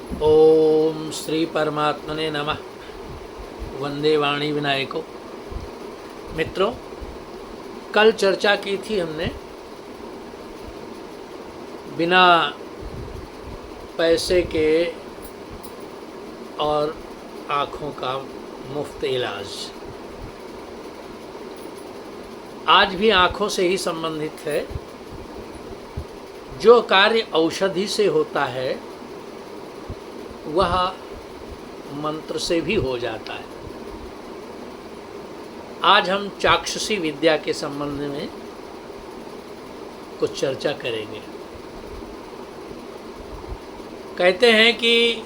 ओम श्री परमात्मने नमः। वंदे वाणी विनायको। मित्रों, कल चर्चा की थी हमने बिना पैसे के और आँखों का मुफ्त इलाज। आज भी आँखों से ही संबंधित है। जो कार्य औषधि से होता है वह मंत्र से भी हो जाता है। आज हम चाक्षुषी विद्या के संबंध में कुछ चर्चा करेंगे। कहते हैं कि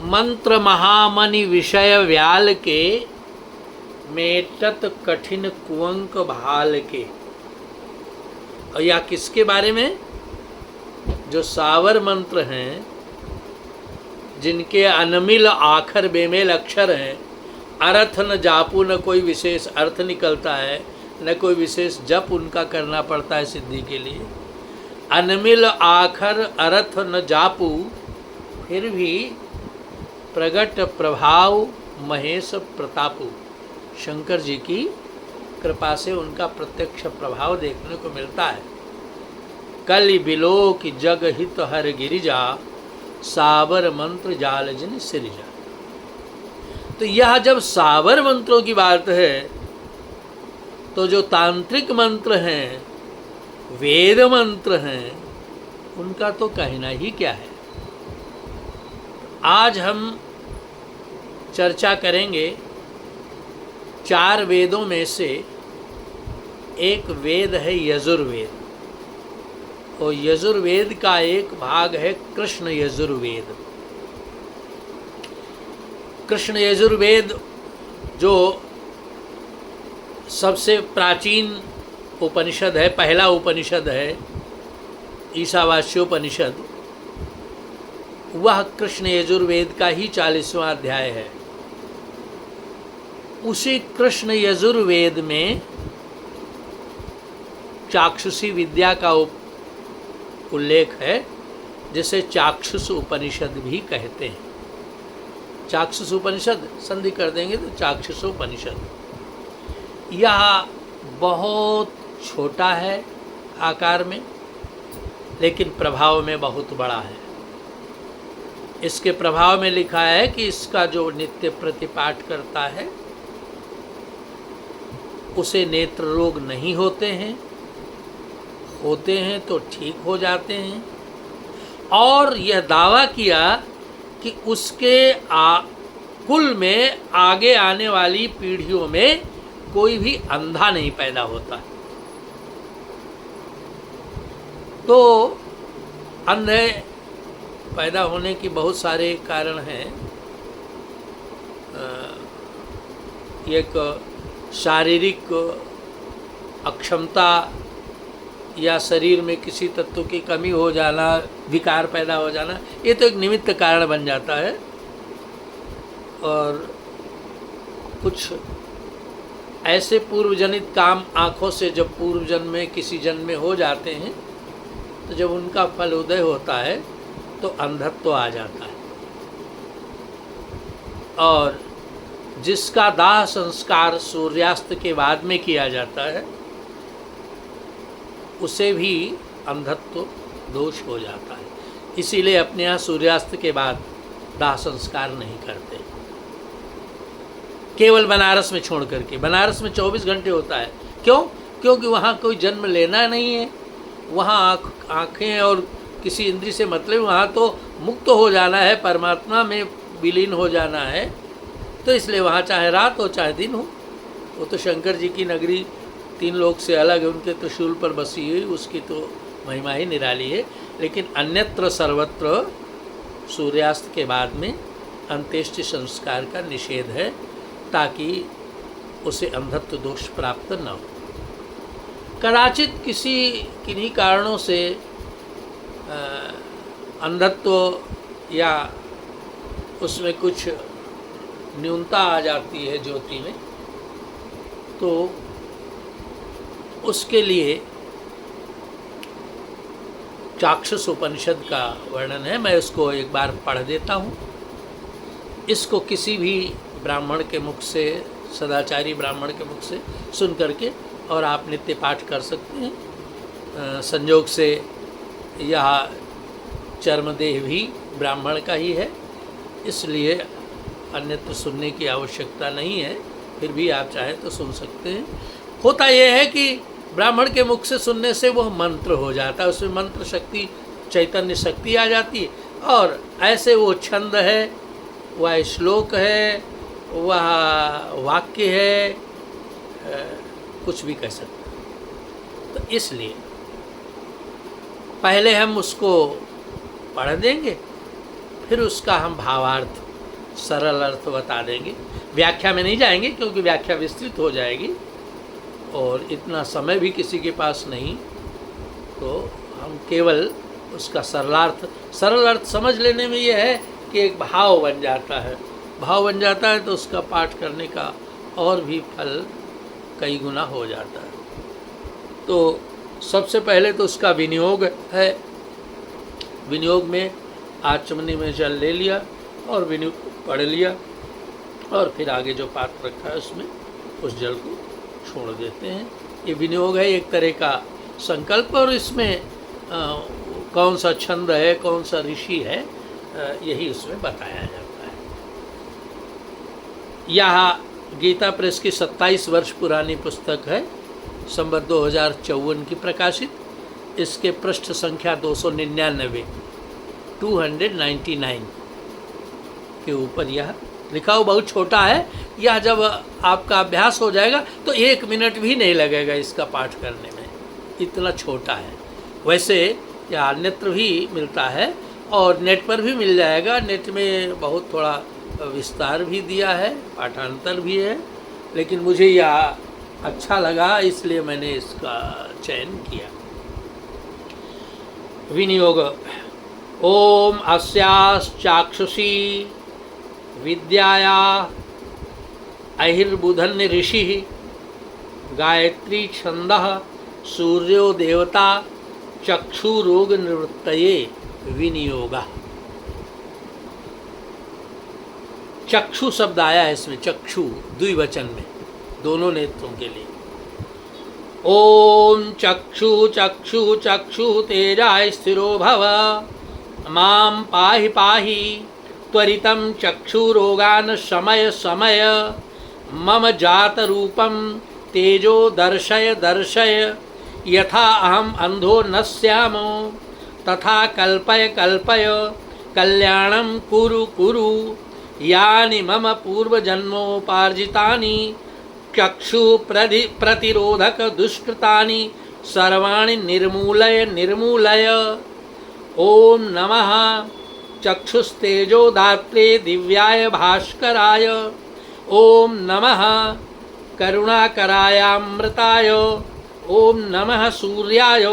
मंत्र महामनि विषय व्याल के, मेटत कठिन कुंवक भाल के। और या किसके बारे में? जो सावर मंत्र हैं, जिनके अनमिल आखर बेमेल अक्षर हैं, अर्थ न जापू, न कोई विशेष अर्थ निकलता है, न कोई विशेष जप उनका करना पड़ता है सिद्धि के लिए। अनमिल आखर अर्थ न जापू, फिर भी प्रगट प्रभाव महेश प्रतापू। शंकर जी की कृपा से उनका प्रत्यक्ष प्रभाव देखने को मिलता है। कलि बिलोक जग हित हर गिरिजा, सावर मंत्र जाल जिन सिरजा। तो यह जब सावर मंत्रों की बात है तो जो तांत्रिक मंत्र हैं, वेद मंत्र हैं, उनका तो कहना ही क्या है। आज हम चर्चा करेंगे 4 वेदों में से एक वेद है यजुर्वेद। और यजुर्वेद का एक भाग है कृष्ण यजुर्वेद। कृष्ण यजुर्वेद जो सबसे प्राचीन उपनिषद है, पहला उपनिषद है, ईशावास्योपनिषद, वह कृष्ण यजुर्वेद का ही 40वां अध्याय है। उसी कृष्ण यजुर्वेद में चाक्षुषी विद्या का उल्लेख है, जिसे चाक्षुष उपनिषद भी कहते हैं। चाक्षुष उपनिषद संधि कर देंगे तो चाक्षुष उपनिषद। यह बहुत छोटा है आकार में, लेकिन प्रभाव में बहुत बड़ा है। इसके प्रभाव में लिखा है कि इसका जो नित्य प्रतिपाठ करता है उसे नेत्र रोग नहीं होते हैं, होते हैं तो ठीक हो जाते हैं। और यह दावा किया कि उसके कुल में आगे आने वाली पीढ़ियों में कोई भी अंधा नहीं पैदा होता। तो अंधे पैदा होने की बहुत सारे कारण हैं। एक शारीरिक अक्षमता या शरीर में किसी तत्व की कमी हो जाना, विकार पैदा हो जाना, ये तो एक निमित्त कारण बन जाता है। और कुछ ऐसे पूर्वजनित काम आँखों से जब पूर्व जन्म में किसी जन्म में हो जाते हैं, तो जब उनका फल उदय होता है तो अंधत्व आ जाता है। और जिसका दाह संस्कार सूर्यास्त के बाद में किया जाता है, उसे भी अंधत्व दोष हो जाता है। इसीलिए अपने यहाँ सूर्यास्त के बाद दाह संस्कार नहीं करते, केवल बनारस में छोड़ करके। बनारस में 24 घंटे होता है। क्यों? क्योंकि वहाँ कोई जन्म लेना नहीं है। वहाँ आँखें और किसी इंद्रिय से मतलब, वहाँ तो मुक्त हो जाना है, परमात्मा में विलीन हो जाना है। तो इसलिए वहाँ चाहे रात हो चाहे दिन हो। वो तो शंकर जी की नगरी 3 लोक से अलग है, उनके त्रिशूल पर बसी हुई, उसकी तो महिमा ही निराली है। लेकिन अन्यत्र सर्वत्र सूर्यास्त के बाद में अंत्येष्टि संस्कार का निषेध है, ताकि उसे अंधत्व दोष प्राप्त न हो। कदाचित किन्हीं कारणों से अंधत्व या उसमें कुछ न्यूनता आ जाती है ज्योति में, तो उसके लिए चाक्षुष उपनिषद का वर्णन है। मैं उसको एक बार पढ़ देता हूँ। इसको किसी भी ब्राह्मण के मुख से, सदाचारी ब्राह्मण के मुख से सुन करके और आप नित्य पाठ कर सकते हैं। संयोग से यह चर्मदेह भी ब्राह्मण का ही है, इसलिए अन्यत्र सुनने की आवश्यकता नहीं है। फिर भी आप चाहें तो सुन सकते हैं। होता यह है कि ब्राह्मण के मुख से सुनने से वह मंत्र हो जाता है, उसमें मंत्र शक्ति, चैतन्य शक्ति आ जाती है, और ऐसे वो छंद है, वह श्लोक है, वह वाक्य है, कुछ भी कह सकते हैं। तो इसलिए पहले हम उसको पढ़ देंगे, फिर उसका हम भावार्थ, सरल अर्थ बता देंगे। व्याख्या में नहीं जाएंगे क्योंकि व्याख्या विस्तृत हो जाएगी और इतना समय भी किसी के पास नहीं, तो हम केवल उसका सरल अर्थ समझ लेने में यह है कि एक भाव बन जाता है। भाव बन जाता है तो उसका पाठ करने का और भी फल कई गुना हो जाता है। तो सबसे पहले तो उसका विनियोग है। विनियोग में आचमनी में जल ले लिया और विनियोग पढ़ लिया, और फिर आगे जो पात्र रखा है उसमें उस जल को छोड़ देते हैं। ये विनियोग है, एक तरह का संकल्प, और इसमें कौन सा छंद है, कौन सा ऋषि है, यही उसमें बताया जाता है। यह गीता प्रेस की 27 वर्ष पुरानी पुस्तक है, संवत 2054 की प्रकाशित। इसके पृष्ठ संख्या 299 के ऊपर यह लिखा हुआ, बहुत छोटा है। यह जब आपका अभ्यास हो जाएगा तो 1 मिनट भी नहीं लगेगा इसका पाठ करने में, इतना छोटा है। वैसे यह अन्यत्र भी मिलता है और नेट पर भी मिल जाएगा। नेट में बहुत थोड़ा विस्तार भी दिया है, पाठांतर भी है, लेकिन मुझे यह अच्छा लगा इसलिए मैंने इसका चयन किया। विनियोग। ओम अस्याश्चाक्षुषी विद्याया अहिर्बुधन ऋषि गायत्री छंदः सूर्यो देवता चक्षुरोग निवृत्तये विनियोगः। चक्षु शब्द आया है इसमें, चक्षु द्विवचन में, दोनों नेत्रों के लिए। ओम चक्षु चक्षु चक्षु तेजाय स्थिरो भव मां पाहि पाहि त्वरितं चक्षुरोगान् शमय शमय मम जात रूपं तेजो दर्शय दर्शय यथा अहम अंधो न स्यामो तथा कल्पय कल्पय कल्याणं कुरु कुरु यानि मम पूर्वजन्मोपार्जितानि चक्षु प्रतिरोधक दुष्कृतानि सर्वाणि निर्मूलय निर्मूलय। ओम नमः चक्षुस्तेजोदात्रे दिव्याय भास्कराय। ओम नमः करुणाकरायामृताय। ओम नमः सूर्याय।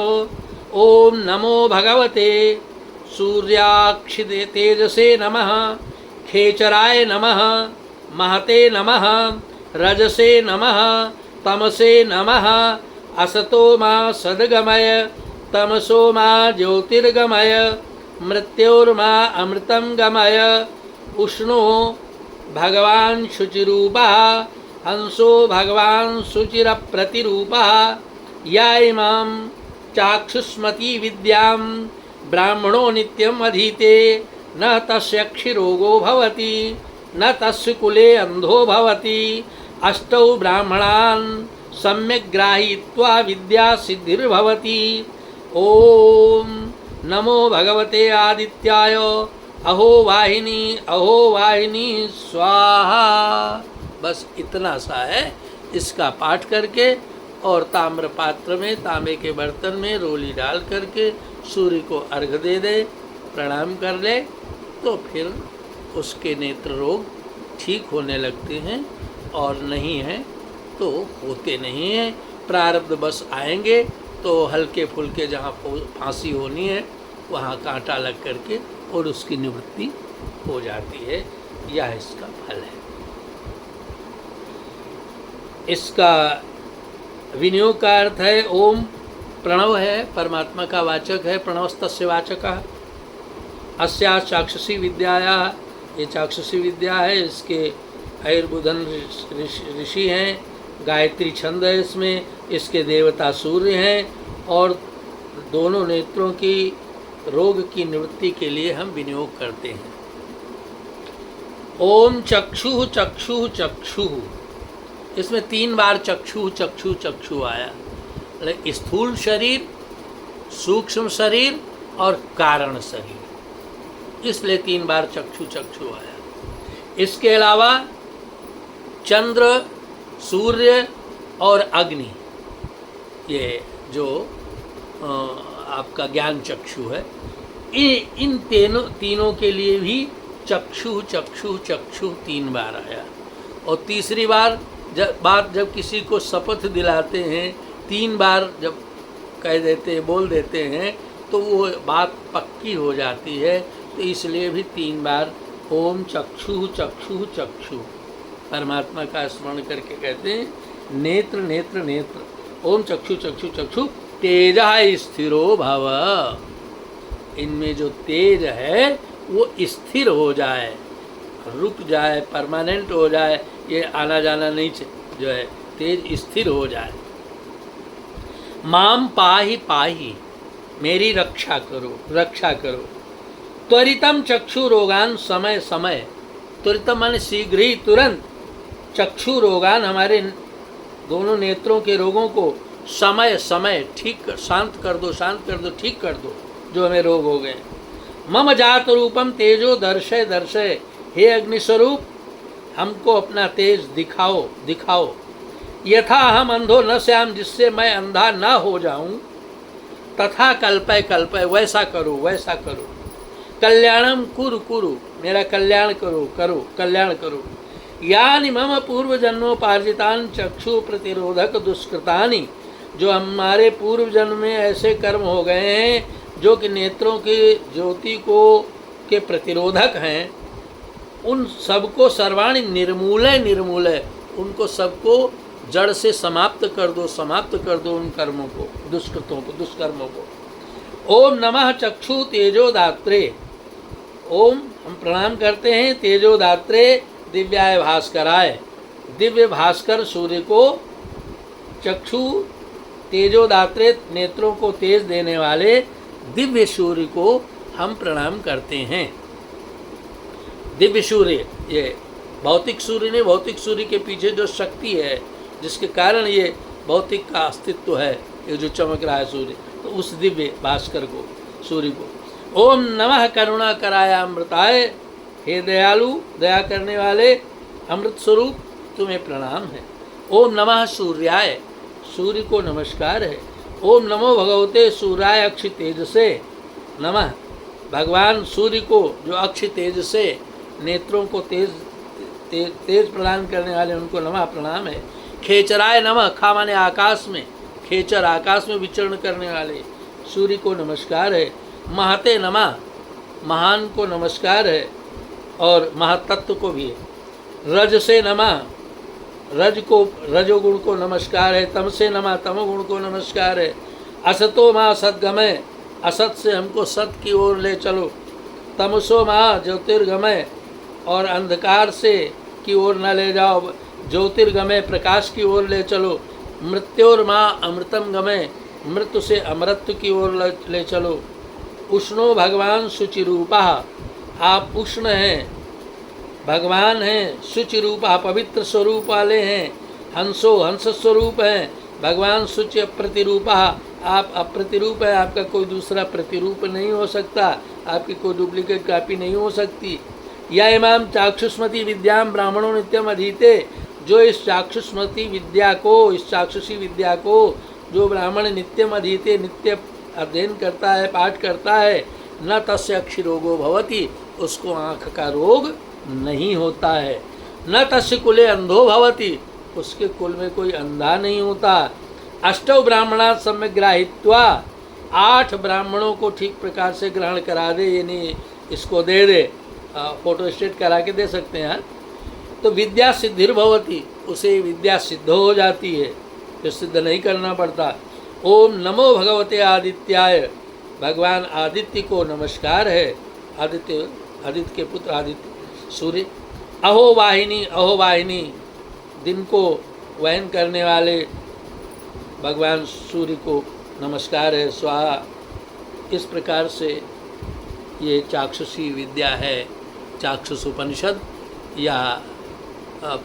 ओम नमो भगवते सूर्याक्षिते तेजसे नमः। खेचराय नमः। महते नमः। रजसे नमः। तमसे नमः। असतो मा सद्गमय तमसो मा ज्योतिर्गमय मृत्योर्मा अमृतं गमय। उष्णो भगवान् शुचिरूपः हंसो भगवान् शुचिरप्रतिरूपः। या इमां चाक्षुष्मती विद्यां ब्राह्मणो नित्यम् अधीते न तस्य क्षिरोगो भवति न तस्य कुले अंधो भवति। अष्टौ ब्राह्मणान् सम्यक् ग्राहीत्वा विद्या सिद्धिर्भवति। ओम नमो भगवते आदित्याय अहो वाहिनी स्वाहा। बस इतना सा है। इसका पाठ करके और ताम्र पात्र में, तांबे के बर्तन में रोली डाल करके सूर्य को अर्घ दे दे, प्रणाम कर ले, तो फिर उसके नेत्र रोग ठीक होने लगते हैं, और नहीं है तो होते नहीं हैं। प्रारब्ध बस आएंगे तो हल्के फुल्के जहाँ फांसी होनी है वहाँ कांटा लग करके और उसकी निवृत्ति हो जाती है। यह इसका फल है। इसका विनियोग का अर्थ है ओम प्रणव है, परमात्मा का वाचक है, प्रणवस्तस्य वाचकः। अस्या चाक्षुषी विद्याया, ये चाक्षुषी विद्या है, इसके आयुर्बुधन ऋषि हैं, गायत्री छंद है इसमें, इसके देवता सूर्य हैं, और दोनों नेत्रों की रोग की निवृत्ति के लिए हम विनियोग करते हैं। ओम चक्षु चक्षु चक्षु, इसमें 3 बार चक्षु चक्षु चक्षु आया। स्थूल शरीर, सूक्ष्म शरीर और कारण शरीर, इसलिए 3 बार चक्षु चक्षु आया। इसके अलावा चंद्र, सूर्य और अग्नि, ये जो आपका ज्ञान चक्षु है, इन तीनों के लिए भी चक्षु चक्षु चक्षु 3 बार आया। और तीसरी बार जब किसी को शपथ दिलाते हैं, 3 बार जब कह देते हैं, बोल देते हैं, तो वो बात पक्की हो जाती है। तो इसलिए भी 3 बार ओम चक्षु चक्षु चक्षु परमात्मा का स्मरण करके कहते हैं। नेत्र नेत्र नेत्र, ओम चक्षु चक्षु चक्षु तेजा स्थिरो भव, इनमें जो तेज है वो स्थिर हो जाए, रुक जाए, परमानेंट हो जाए, ये आना जाना नहीं जो है, तेज स्थिर हो जाए। माम पाहि पाहि, मेरी रक्षा करो, रक्षा करो। त्वरितम चक्षु रोगान समय समय, त्वरितम माने शीघ्र ही, तुरंत। चक्षु रोगान, हमारे दोनों नेत्रों के रोगों को समय समय ठीक शांत कर दो, शांत कर दो, ठीक कर दो, जो हमें रोग हो गए। मम जात रूपम तेजो दर्शय दर्शय, हे अग्निस्वरूप हमको अपना तेज दिखाओ दिखाओ। यथा हम अंधो न श्याम, जिससे मैं अंधा ना हो जाऊं। तथा कल्पय कल्पय, वैसा करो वैसा करो। कल्याणम कुरु कुरु, मेरा कल्याण करो करो, कल्याण करो। यानि मम पूर्व जन्मोपार्जितान चक्षु प्रतिरोधक दुष्कृतानि, जो हमारे पूर्व जन्म में ऐसे कर्म हो गए हैं जो कि नेत्रों की ज्योति को के प्रतिरोधक हैं, उन सबको सर्वाणि निर्मूलय निर्मूलय, उनको सबको जड़ से समाप्त कर दो, समाप्त कर दो उन कर्मों को, दुष्कृतों को, दुष्कर्मों को। ओम नमः चक्षु तेजोदात्रे, ओम हम प्रणाम करते हैं तेजोदात्रे दिव्याय भास्कराय, दिव्य भास्कर सूर्य को, चक्षु तेजोदात्रे नेत्रों को तेज देने वाले दिव्य सूर्य को हम प्रणाम करते हैं। दिव्य सूर्य, ये भौतिक सूर्य नहीं, भौतिक सूर्य के पीछे जो शक्ति है जिसके कारण ये भौतिक का अस्तित्व है, ये जो चमक रहा है सूर्य, तो उस दिव्य भास्कर को, सूर्य को। ओम नमः करुणा कराय अमृताय, हे दयालु दया करने वाले अमृत स्वरूप तुम्हें प्रणाम है। ओम नमः सूर्याय, सूर्य को नमस्कार है। ओम नमो भगवते सूर्याय अक्षि तेज से नमः, भगवान सूर्य को जो अक्षि तेज से नेत्रों को तेज प्रदान करने वाले, उनको नमः प्रणाम है। खेचराय नमः, खा माने आकाश में, खेचर आकाश में विचरण करने वाले सूर्य को नमस्कार है। महते नमः, महान को नमस्कार है और महतत्व को भी है। रज से नमः, रज को, रजोगुण को नमस्कार है। तम से नमः, तमोगुण को नमस्कार है। असतो माँ सद्गमय, असत से हमको सत की ओर ले चलो। तमसो माँ ज्योतिर्गमय, और अंधकार से की ओर न ले जाओ, ज्योतिर्गमय प्रकाश की ओर ले चलो। मृत्योर माँ अमृतम गमय, मृत्यु से अमृत की ओर ले चलो। उष्णो भगवान शुचिरूपा, आप उष्ण हैं, भगवान हैं। शुचिरूपा, पवित्र स्वरूप वाले हैं। हंसो, हंस स्वरूप हैं भगवान। शुचि प्रतिरूपा, आप अप्रतिरूप है, आपका कोई दूसरा प्रतिरूप नहीं हो सकता, आपकी कोई डुप्लीकेट कॉपी नहीं हो सकती। या इमाम चाक्षुष्मती विद्याम ब्राह्मणों नित्यम अधीते, जो इस चाक्षुष्मती विद्या को, इस चाक्षुषी विद्या को जो ब्राह्मण नित्यम अधीते, नित्य अध्ययन करता है, पाठ करता है, न तस्य अक्षि रोगो भवति, उसको आँख का रोग नहीं होता है। न तस्य कुले अंधो भवति, उसके कुल में कोई अंधा नहीं होता। अष्टौ ब्राह्मणा सम्यक ग्राहित्वा, 8 ब्राह्मणों को ठीक प्रकार से ग्रहण करा दे, यानी इसको दे दे, फोटो स्टेट करा के दे सकते हैं, तो विद्या सिद्धिर्भवति, उसे विद्या सिद्ध हो जाती है, जो सिद्ध नहीं करना पड़ता। ओम नमो भगवते आदित्याय, भगवान आदित्य को नमस्कार है। आदित्य के पुत्र आदित्य सूर्य। अहो वाहिनी, दिन को वहन करने वाले भगवान सूर्य को नमस्कार है, स्वाहा। इस प्रकार से ये चाक्षुषी विद्या है। चाक्षुष उपनिषद या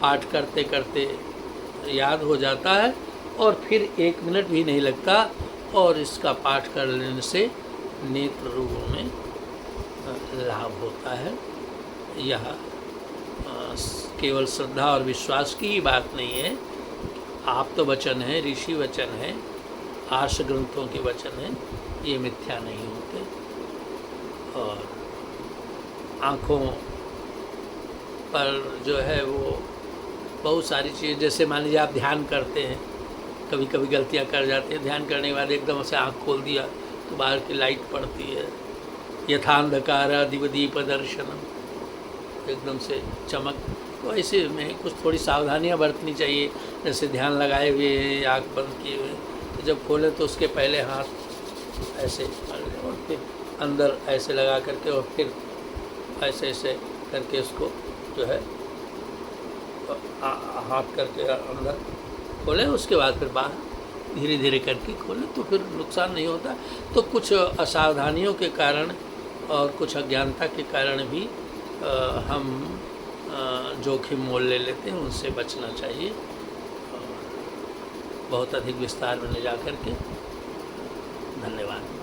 पाठ करते करते याद हो जाता है और फिर 1 मिनट भी नहीं लगता, और इसका पाठ कर लेने से नेत्र रोगों में लाभ होता है। यह केवल श्रद्धा और विश्वास की ही बात नहीं है, आप तो वचन है, ऋषि वचन है, आर्ष ग्रंथों के वचन हैं, ये मिथ्या नहीं होते। और आँखों पर जो है वो बहुत सारी चीज़, जैसे मान लीजिए आप ध्यान करते हैं, कभी कभी गलतियाँ कर जाते हैं, ध्यान करने के बाद एकदम से आँख खोल दिया तो बाहर की लाइट पड़ती है, यथांधकार दिवदीप दर्शनम, एकदम से चमक। तो ऐसे में कुछ थोड़ी सावधानियां बरतनी चाहिए। जैसे ध्यान लगाए हुए हैं, आँख बंद किए हुए, तो जब खोलें तो उसके पहले हाथ ऐसे कर लें और फिर अंदर ऐसे लगा करके और फिर ऐसे ऐसे करके उसको जो है हाथ करके अंदर खोलें, उसके बाद फिर बाहर धीरे धीरे करके खोलें, तो फिर नुकसान नहीं होता। तो कुछ असावधानियों के कारण और कुछ अज्ञानता के कारण भी हम जोखिम मोल ले लेते हैं, उनसे बचना चाहिए। बहुत अधिक विस्तार में ले जा कर के। धन्यवाद।